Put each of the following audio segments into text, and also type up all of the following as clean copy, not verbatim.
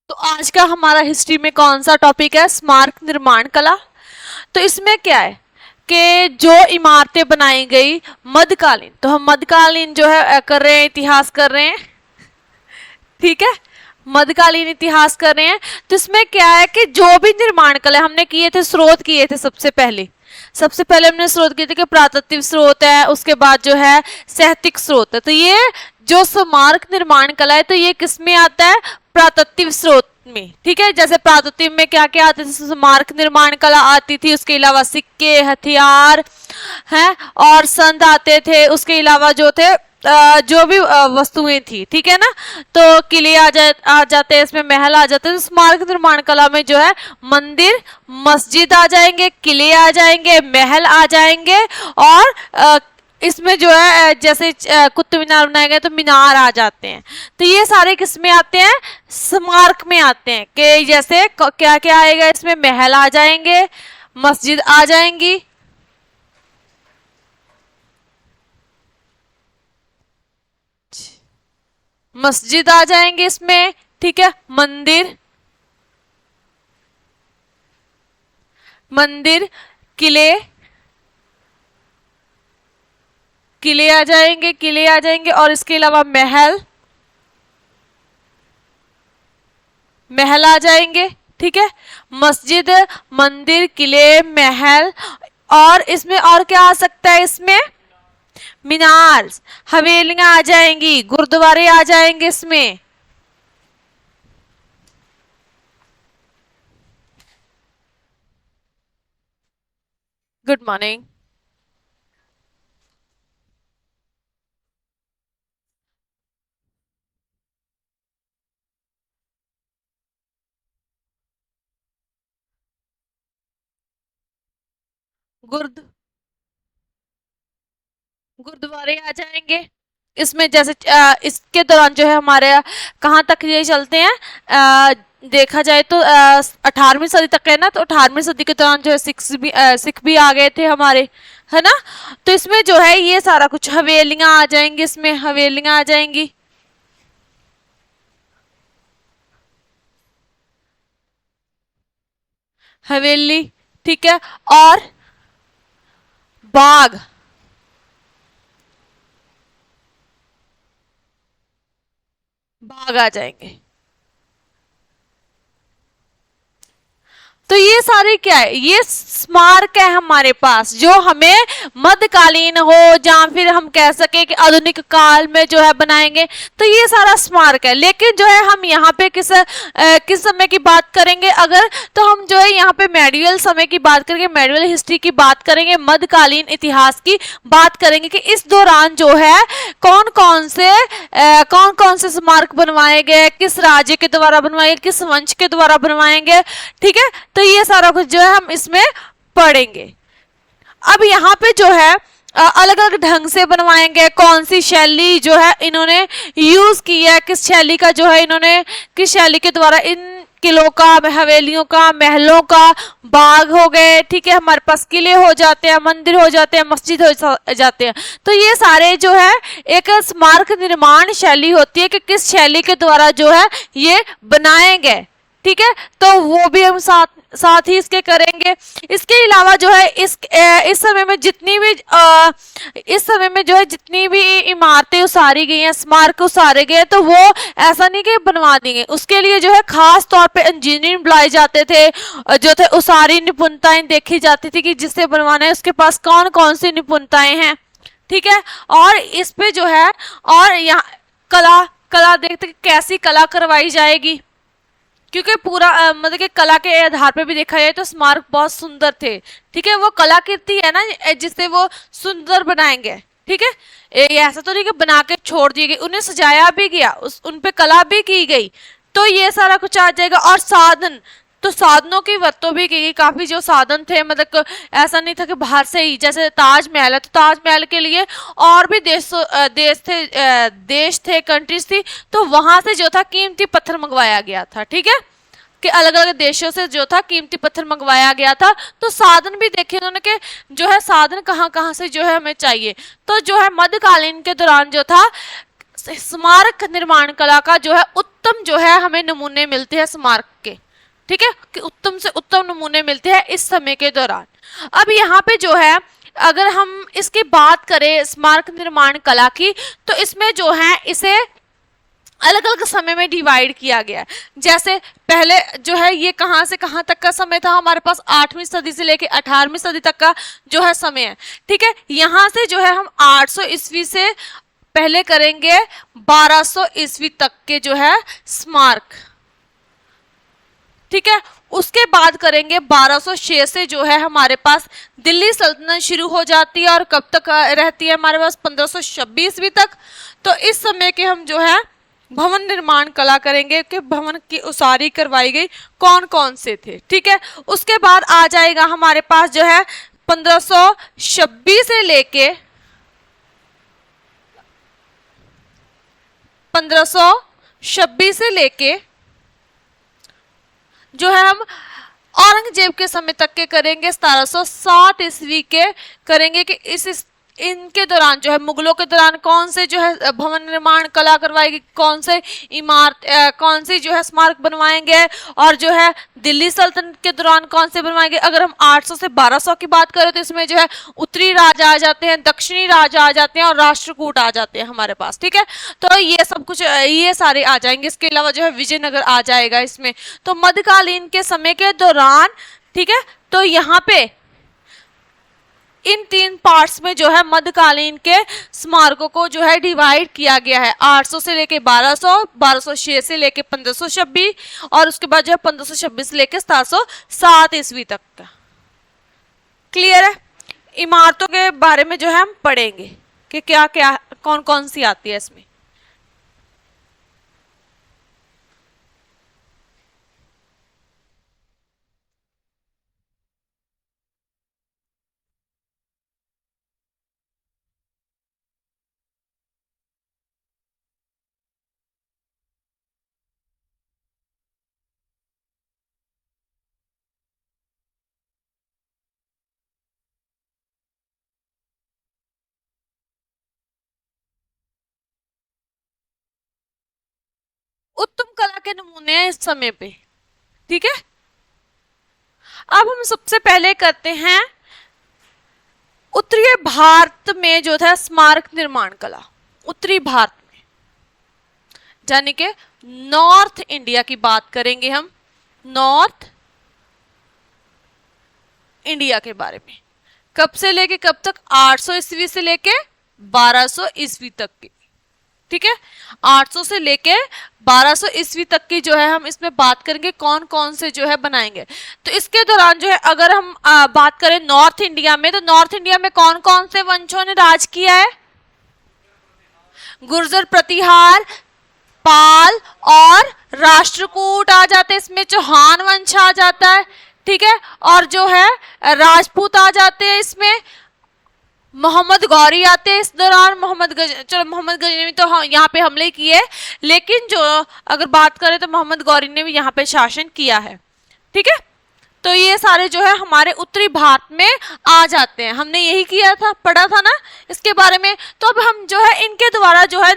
तो आज का हमारा हिस्ट्री में कौन सा टॉपिक है? स्मारक निर्माण कला। तो इसमें क्या है कि जो इमारतें बनाई गई मध्यकालीन, तो हम मध्यकालीन जो है कर रहे हैं, इतिहास कर रहे हैं, ठीक है, मध्यकालीन इतिहास कर रहे हैं। तो इसमें क्या है कि जो भी निर्माण कला हमने किए थे, स्रोत किए थे सबसे पहले हमने स्रोत किए थे कि प्राकृतिक स्रोत है, उसके बाद जो है साहित्यिक स्रोत है। तो ये जो स्मारक निर्माण कला है तो ये किस में आता है? प्राकृतिक स्रोत में, ठीक है। जैसे प्राकृतिक में क्या क्या आते थे? स्मारक निर्माण कला आती थी, उसके अलावा सिक्के, हथियार हैं और संद आते थे, उसके अलावा जो थे जो भी वस्तुएं थी, ठीक है ना। तो किले आ जाते हैं, इसमें महल आ जाते हैं। तो स्मारक निर्माण कला में जो है मंदिर, मस्जिद आ जाएंगे, किले आ जाएंगे, महल आ जाएंगे और इसमें जो है जैसे कुतुब मीनार बनाए गए तो मीनार आ जाते हैं। तो ये सारे किस में आते हैं? स्मारक में आते हैं। कि जैसे क्या क्या आएगा इसमें? महल आ जाएंगे, मस्जिद आ जाएंगी, मस्जिद आ जाएंगे इसमें, ठीक है। मंदिर, किले किले आ जाएंगे और इसके अलावा महल आ जाएंगे, ठीक है। मस्जिद, मंदिर, किले, महल और इसमें और क्या आ सकता है? इसमें मीनार, हवेलियां आ जाएंगी, गुरुद्वारे आ जाएंगे इसमें। Good morning. गुरुद्वारे आ जाएंगे इसमें। जैसे इसके दौरान जो है हमारे कहाँ तक ये चलते हैं? देखा जाए तो 18वीं सदी तक है ना। तो 18वीं सदी के दौरान जो है सिख भी आ गए थे हमारे, है ना। तो इसमें जो है ये सारा कुछ हवेलियां आ जाएंगी, इसमें हवेलियां आ जाएंगी, हवेली, ठीक है। और बाग बाग आ जाएंगे। तो ये सारे क्या है? ये स्मारक है हमारे पास जो हमें मध्यकालीन हो या फिर हम कह सके कि आधुनिक काल में जो है बनाएंगे। तो ये सारा स्मारक है। लेकिन जो है हम यहाँ पे किस समय की बात करेंगे? अगर तो हम जो है यहाँ पे मेडिवल समय की बात करेंगे, मेडिवल हिस्ट्री की बात करेंगे, मध्यकालीन इतिहास की बात करेंगे कि इस दौरान जो है कौन कौन से स्मारक बनवाए गए, किस राज्य के द्वारा बनवाए गए, किस वंश के द्वारा बनवाएंगे, ठीक है। तो ये सारा कुछ जो है हम इसमें पढ़ेंगे। अब यहाँ पे जो है अलग अलग ढंग से बनवाएंगे, कौन सी शैली जो है इन्होंने यूज की है, किस शैली का जो है इन्होंने, किस शैली के द्वारा इन किलों का, हवेलियों का, महलों का, बाग हो गए, ठीक है, हमारे पास किले हो जाते हैं, मंदिर हो जाते हैं, मस्जिद हो जाते हैं। तो ये सारे जो है एक स्मारक निर्माण शैली होती है कि किस शैली के द्वारा जो है ये बनाए गए, ठीक है। तो वो भी हम साथ ही इसके करेंगे। इसके अलावा जो है इस समय में जो है जितनी भी इमारतें उसारी गई हैं, स्मारक उसारे गए, तो वो ऐसा नहीं कि बनवा दी गई, उसके लिए जो है खास तौर पे इंजीनियर बुलाए जाते थे, जो थे उसारी निपुणताएं देखी जाती थी कि जिससे बनवाना है उसके पास कौन कौन सी निपुणताएं हैं, ठीक है। और इस पे जो है और यहाँ कला देखते कैसी कला करवाई जाएगी, क्योंकि पूरा मतलब कि कला के आधार पे भी देखा जाए तो स्मारक बहुत सुंदर थे, ठीक है। वो कलाकृति है ना जिससे वो सुंदर बनाएंगे, ठीक है। ये ऐसा तो नहीं कि बना के छोड़ दिए गए, उन्हें सजाया भी गया, उन पे कला भी की गई। तो ये सारा कुछ आ जाएगा। और साधन, तो साधनों की वरतों भी की गई, काफी जो साधन थे, मतलब ऐसा नहीं था कि बाहर से ही, जैसे ताजमहल है तो ताजमहल के लिए और भी देश थे, कंट्रीज थी, तो वहां से जो था कीमती पत्थर मंगवाया गया था, ठीक है, कि अलग अलग देशों से जो था कीमती पत्थर मंगवाया गया था। तो साधन भी देखे उन्होंने कि जो है साधन कहाँ कहाँ से जो है हमें चाहिए। तो जो है मध्यकालीन के दौरान जो था स्मारक निर्माण कला का जो है उत्तम जो है हमें नमूने मिलते हैं स्मारक के, ठीक है, कि उत्तम से उत्तम नमूने मिलते हैं इस समय के दौरान। अब यहाँ पे जो है अगर हम इसकी बात करें स्मारक निर्माण कला की, तो इसमें जो है इसे अलग अलग समय में डिवाइड किया गया है। जैसे पहले जो है ये कहाँ से कहाँ तक का समय था, हमारे पास 8वीं सदी से लेके 18वीं सदी तक का जो है समय है, ठीक है। यहाँ से जो है हम 800 ईस्वी से पहले करेंगे 1200 ईस्वी तक के जो है स्मारक, ठीक है। उसके बाद करेंगे 1206 से जो है हमारे पास दिल्ली सल्तनत शुरू हो जाती है और कब तक रहती है हमारे पास 1526 ईस्वी तक। तो इस समय के हम जो है भवन निर्माण कला करेंगे कि भवन की उसारी करवाई गई कौन कौन से थे, ठीक है। उसके बाद आ जाएगा हमारे पास जो है 1526 से लेके 1526 से लेके जो है हम औरंगजेब के समय तक के करेंगे, 1707 ईस्वी के करेंगे कि इनके दौरान जो है मुगलों के दौरान कौन से जो है भवन निर्माण कला करवाएगी, कौन से इमारत कौन सी जो है स्मारक बनवाएंगे, और जो है दिल्ली सल्तनत के दौरान कौन से बनवाएंगे। अगर हम 800 से 1200 की बात करें तो इसमें जो है उत्तरी राज आ जाते हैं, दक्षिणी राज आ जाते हैं और राष्ट्रकूट आ जाते हैं हमारे पास, ठीक है। तो ये सब कुछ ये सारे आ जाएंगे। इसके अलावा जो है विजयनगर आ जाएगा इसमें। तो मध्यकालीन के समय के दौरान, ठीक है, तो यहाँ पे इन 3 पार्ट्स में जो है मध्यकालीन के स्मारकों को जो है डिवाइड किया गया है। 800 से लेके 1200, 1206 से लेके 1526 और उसके बाद जो है 1526 से लेके 1707 ईस्वी तक का। क्लियर है। इमारतों के बारे में जो है हम पढ़ेंगे कि क्या क्या कौन कौन सी आती है इसमें। उत्तम कला के नमूने हैं इस समय पे, ठीक है। अब हम सबसे पहले करते हैं उत्तरी भारत में जो था स्मारक निर्माण कला। उत्तरी भारत में यानी कि नॉर्थ इंडिया की बात करेंगे हम, नॉर्थ इंडिया के बारे में। कब से लेके कब तक, 800 ईस्वी से लेके 1200 ईस्वी तक की, ठीक है। 800 से लेके 1200 ईस्वी तक की जो है हम इसमें बात करेंगे कौन कौन से जो है बनाएंगे। तो इसके दौरान जो है अगर हम बात करें नॉर्थ इंडिया में, तो नॉर्थ इंडिया में कौन कौन से वंशों ने राज किया है। गुर्जर, प्रतिहार, पाल और राष्ट्रकूट आ जाते हैं इसमें, चौहान वंश आ जाता है, ठीक है। और जो है राजपूत आ जाते हैं इसमें, मोहम्मद गौरी आते हैं इस दौरान। मोहम्मद गजनवी ने तो यहाँ पे हमले किए, लेकिन जो अगर बात करें तो मोहम्मद गौरी ने भी यहाँ पे शासन किया है, ठीक है। तो ये सारे जो है हमारे उत्तरी भारत में आ जाते हैं। हमने यही किया था, पढ़ा था ना इसके बारे में। तो अब हम जो है इनके द्वारा जो है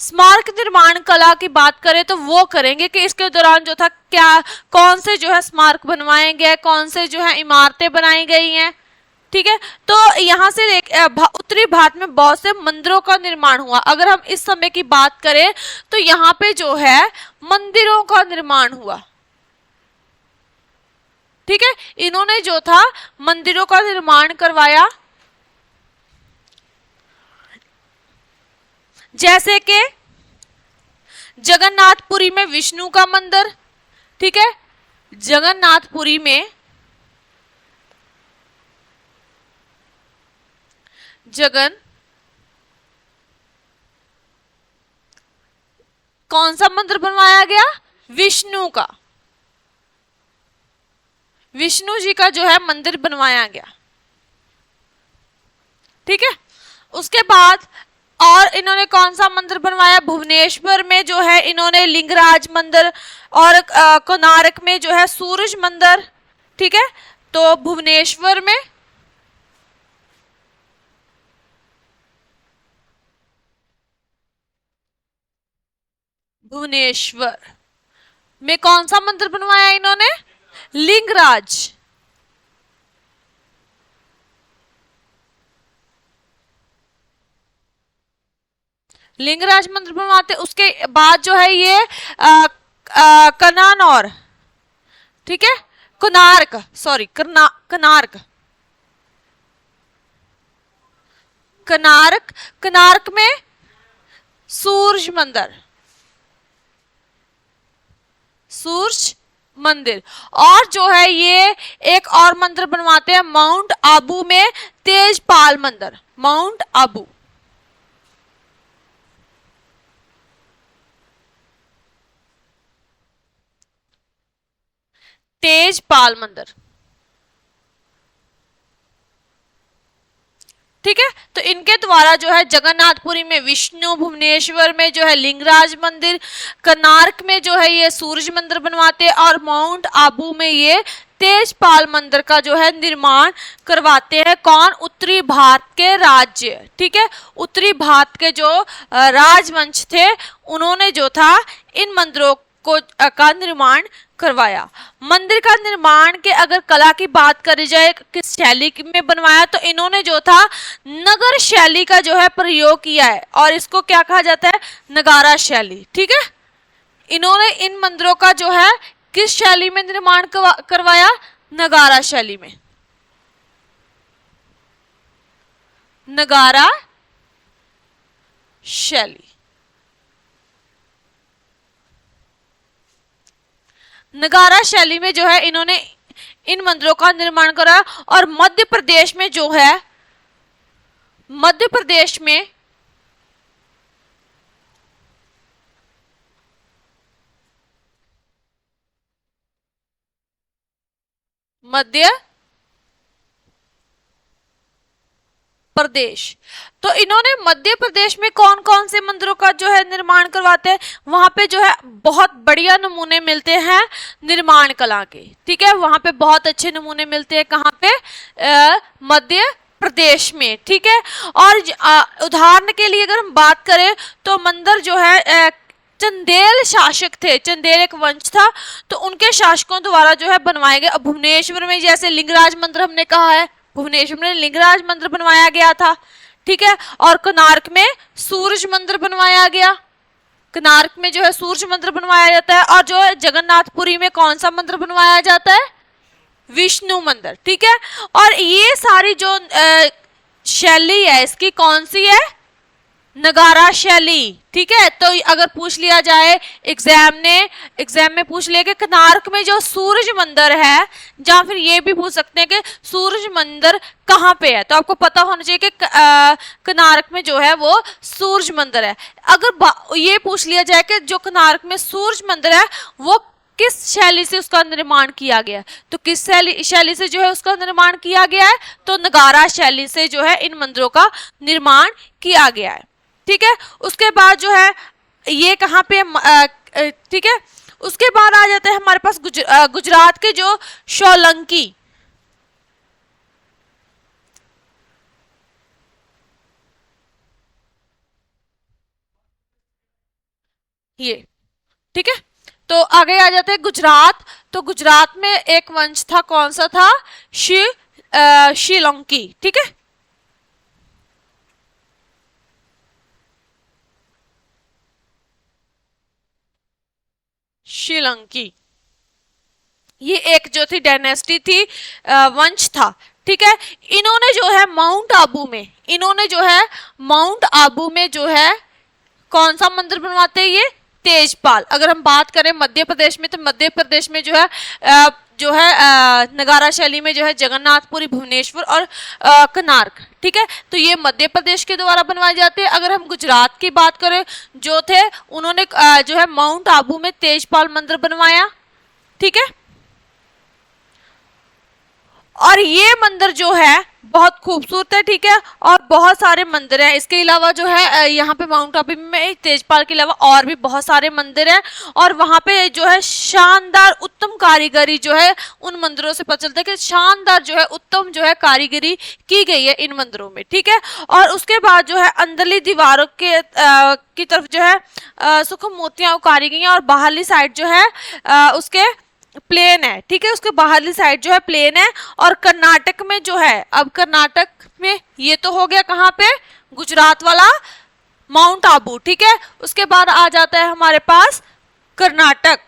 स्मारक निर्माण कला की बात करें तो वो करेंगे कि इसके दौरान जो था क्या कौन से जो है स्मारक बनवाए गए, कौन से जो है इमारतें बनाई गई हैं, ठीक है। तो यहाँ से उत्तरी भारत में बहुत से मंदिरों का निर्माण हुआ। अगर हम इस समय की बात करें तो यहाँ पे जो है मंदिरों का निर्माण हुआ, ठीक है। इन्होंने जो था मंदिरों का निर्माण करवाया, जैसे कि जगन्नाथपुरी में विष्णु का मंदिर, ठीक है। जगन्नाथपुरी में कौन सा मंदिर बनवाया गया, विष्णु का, विष्णु जी का जो है मंदिर बनवाया गया, ठीक है। उसके बाद और इन्होंने कौन सा मंदिर बनवाया, भुवनेश्वर में जो है इन्होंने लिंगराज मंदिर, और कोणार्क में जो है सूरज मंदिर, ठीक है। तो भुवनेश्वर में भुवनेश्वर में कौन सा मंदिर बनवाया इन्होंने? लिंगराज। लिंगराज मंदिर बनवाते। उसके बाद जो है ये कनानौर, ठीक है, कोणार्क, सॉरी कोणार्क, कोणार्क, कोणार्क में सूर्य मंदिर, सूर्य मंदिर। और जो है ये एक और मंदिर बनवाते हैं माउंट आबू में, तेजपाल मंदिर, माउंट आबू। तेजपाल मंदिर, ठीक है। तो इनके द्वारा जो है जगन्नाथपुरी में विष्णु, भुवनेश्वर में जो है लिंगराज मंदिर, कोणार्क में जो है ये सूर्य मंदिर बनवाते हैं, और माउंट आबू में ये तेजपाल मंदिर का जो है निर्माण करवाते हैं। कौन? उत्तरी भारत के राज्य, ठीक है, उत्तरी भारत के जो राजवंश थे उन्होंने जो था इन मंदिरों को का निर्माण करवाया। मंदिर का निर्माण के अगर कला की बात करी जाए किस शैली में बनवाया, तो इन्होंने जो था नगर शैली का जो है प्रयोग किया है, और इसको क्या कहा जाता है? नगारा शैली, ठीक है। इन्होंने इन मंदिरों का जो है किस शैली में निर्माण करवाया? नगारा शैली में, नगारा शैली। नगारा शैली में जो है इन्होंने इन मंदिरों का निर्माण करा। और मध्य प्रदेश में जो है, मध्य प्रदेश में मध्य प्रदेश, तो इन्होंने मध्य प्रदेश में कौन कौन से मंदिरों का जो है निर्माण करवाते हैं? वहां पे जो है बहुत बढ़िया नमूने मिलते हैं निर्माण कला के, ठीक है, वहां पे बहुत अच्छे नमूने मिलते हैं। कहाँ पे? मध्य प्रदेश में, ठीक है। और उदाहरण के लिए अगर हम बात करें तो मंदिर जो है चंदेल शासक थे, चंदेल एक वंश था, तो उनके शासकों द्वारा जो है बनवाए गए। भुवनेश्वर में जैसे लिंगराज मंदिर हमने कहा है, भुवनेश्वर में लिंगराज मंदिर बनवाया गया था, ठीक है। और कोणार्क में सूर्य मंदिर बनवाया गया, कोणार्क में जो है सूर्य मंदिर बनवाया जाता है। और जो है जगन्नाथपुरी में कौन सा मंदिर बनवाया जाता है? विष्णु मंदिर, ठीक है। और ये सारी जो शैली है इसकी कौन सी है? नगारा शैली, ठीक है। तो अगर पूछ लिया जाए एग्जाम में पूछ लिया कि कोणार्क में जो सूर्य मंदिर है, या फिर ये भी पूछ सकते हैं कि सूर्य मंदिर कहाँ पे है, तो आपको पता होना चाहिए कि कोणार्क में जो है वो सूर्य मंदिर है। अगर ये पूछ लिया जाए कि जो कोणार्क में सूर्य मंदिर है वो किस शैली से उसका निर्माण किया गया, तो किस शैली से जो है उसका निर्माण किया गया है? तो नगारा शैली से जो है इन मंदिरों का निर्माण किया गया है, ठीक है। उसके बाद जो है ये कहाँ पे, ठीक है। उसके बाद आ जाते हैं हमारे पास गुजरात के जो सोलंकी, ये, ठीक है। तो आगे आ जाते हैं गुजरात। तो गुजरात में एक वंश था, कौन सा था? श्रीलंकी, ठीक है। श्रीलंकी, ये एक जो थी डायनेस्टी थी, वंश था, ठीक है। इन्होंने जो है माउंट आबू में जो है कौन सा मंदिर बनवाते हैं? ये तेजपाल। अगर हम बात करें मध्य प्रदेश में, तो मध्य प्रदेश में जो है नगारा शैली में जो है जगन्नाथपुरी, भुवनेश्वर और कोणार्क, ठीक है। तो ये मध्य प्रदेश के द्वारा बनवाए जाते हैं। अगर हम गुजरात की बात करें जो थे उन्होंने जो है माउंट आबू में तेजपाल मंदिर बनवाया, ठीक है। और ये मंदिर जो है बहुत खूबसूरत है, ठीक है, और बहुत सारे मंदिर हैं। इसके अलावा जो है यहाँ पे माउंट आबू में तेजपाल के अलावा और भी बहुत सारे मंदिर हैं, और वहाँ पे जो है शानदार उत्तम कारीगरी जो है उन मंदिरों से पता चलता है कि शानदार जो है उत्तम जो है कारीगरी की गई है इन मंदिरों में, ठीक है। और उसके बाद जो है अंदरली दीवारों के की तरफ जो है सूक्ष्म मूर्तियां उकारी गई हैं, और बाहरली साइड जो है उसके प्लेन है, ठीक है, उसके बाहरली साइड जो है प्लेन है। और कर्नाटक में जो है, अब कर्नाटक में ये तो हो गया कहाँ पे, गुजरात वाला माउंट आबू, ठीक है। उसके बाद आ जाता है हमारे पास कर्नाटक।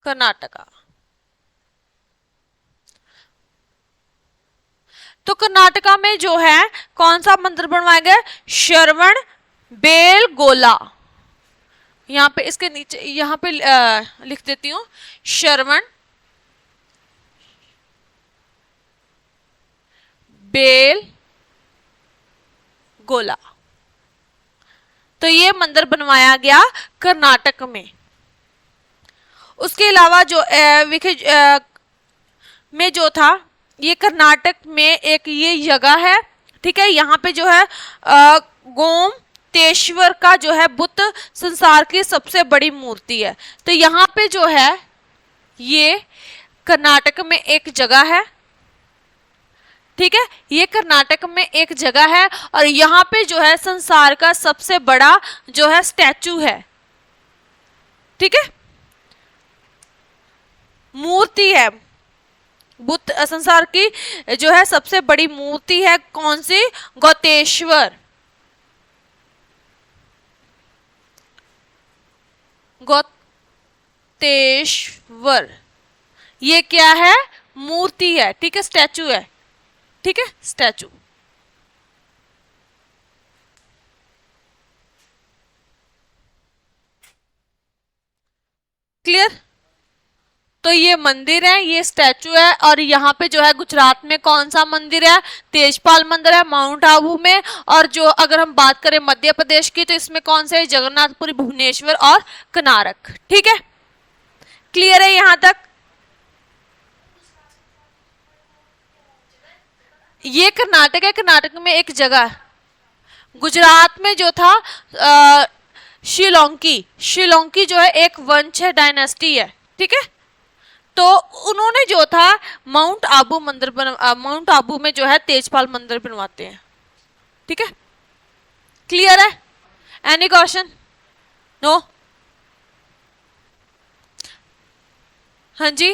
कर्नाटका, तो कर्नाटका में जो है कौन सा मंदिर बनवाया गया, श्रवण बेलगोला। यहाँ पे इसके नीचे यहाँ पे लिख देती हूँ, श्रवण बेल गोला। तो ये मंदिर बनवाया गया कर्नाटक में। उसके अलावा जो में जो था, ये कर्नाटक में एक ये जगह है, ठीक है, यहाँ पे जो है गोमतेश्वर का जो है बुद्ध संसार की सबसे बड़ी मूर्ति है। तो यहाँ पे जो है ये कर्नाटक में एक जगह है, ठीक है, ये कर्नाटक में एक जगह है, और यहाँ पे जो है संसार का सबसे बड़ा जो है स्टैचू है, ठीक है, मूर्ति है, बुद्ध संसार की जो है सबसे बड़ी मूर्ति है, कौन सी, गौतेश्वर, गौतेश्वर। ये क्या है, मूर्ति है, ठीक है, स्टैचू है, ठीक है, स्टैचू। क्लियर। तो ये मंदिर है, ये स्टैचू है, और यहाँ पे जो है गुजरात में कौन सा मंदिर है, तेजपाल मंदिर है माउंट आबू में। और जो अगर हम बात करें मध्य प्रदेश की, तो इसमें कौन से, जगन्नाथपुरी, भुवनेश्वर और कोणार्क, ठीक है। क्लियर है यहाँ तक। ये कर्नाटक है, कर्नाटक में एक जगह, गुजरात में जो था शिलोंकी जो है एक वंश है, डायनेस्टी है, ठीक है। तो उन्होंने जो था माउंट आबू मंदिर माउंट आबू में जो है तेजपाल मंदिर बनवाते हैं, ठीक है। क्लियर है। एनी क्वेश्चन, नो, हाँ जी।